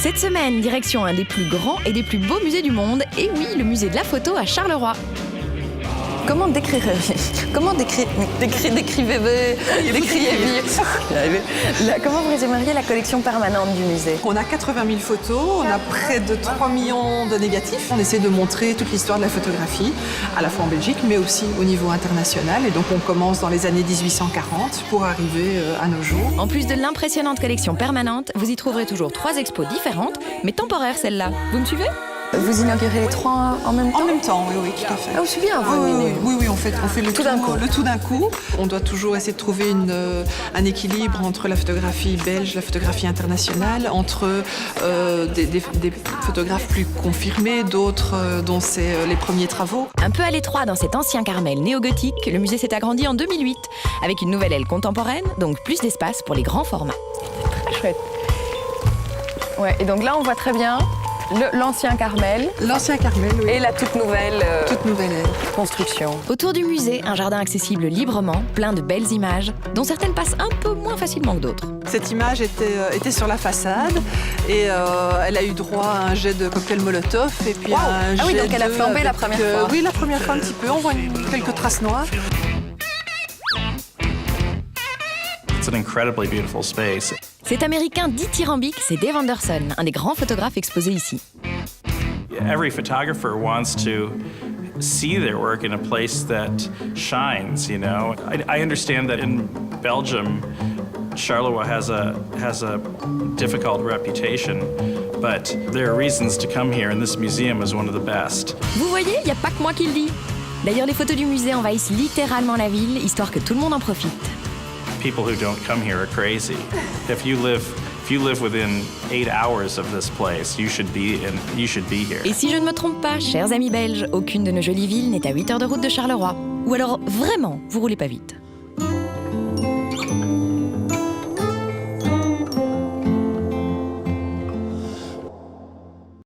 Cette semaine, direction un des plus grands et des plus beaux musées du monde. Et oui, le musée de la photo à Charleroi. Comment décrivez-vous Comment vous résumeriez la collection permanente du musée? On a 80 000 photos, on a près de 3 millions de négatifs. On essaie de montrer toute l'histoire de la photographie, à la fois en Belgique, mais aussi au niveau international. Et donc on commence dans les années 1840 pour arriver à nos jours. En plus de l'impressionnante collection permanente, vous y trouverez toujours 3 expos différentes, mais temporaires celle-là. Vous me suivez ? Vous inaugurez les 3 en même temps? En même temps, oui, tout à fait. Ah, c'est bien. Oui, on fait le tout d'un coup. On doit toujours essayer de trouver un équilibre entre la photographie belge, la photographie internationale, entre des photographes plus confirmés, d'autres dont c'est les premiers travaux. Un peu à l'étroit dans cet ancien Carmel néo-gothique, le musée s'est agrandi en 2008, avec une nouvelle aile contemporaine, donc plus d'espace pour les grands formats. Chouette. Ouais, et donc là, on voit très bien l'ancien Carmel. L'ancien Carmel, oui. Et la toute nouvelle aile. Construction. Autour du musée, un jardin accessible librement, plein de belles images, dont certaines passent un peu moins facilement que d'autres. Cette image était sur la façade et elle a eu droit à un jet de cocktail Molotov et puis un jet oui, donc elle a flambé la première fois. Oui, la première fois un petit peu. On voit quelques traces noires. It's an incredibly beautiful space. Cet américain dithyrambique, c'est Dave Anderson, un des grands photographes exposés ici. Every photographer wants to see their work in a place that shines, you know. I understand that in Belgium, Charleroi has a difficult reputation, but there are reasons to come here, and this museum is one of the best. Vous voyez, il n'y a pas que moi qui le dis. D'ailleurs, les photos du musée envahissent littéralement la ville, histoire que tout le monde en profite. People who don't come here are crazy. If you live within 8 hours of this place, you should be here. Et si je ne me trompe pas, chers amis belges, aucune de nos jolies villes n'est à 8 heures de route de Charleroi. Ou alors, vraiment, vous roulez pas vite.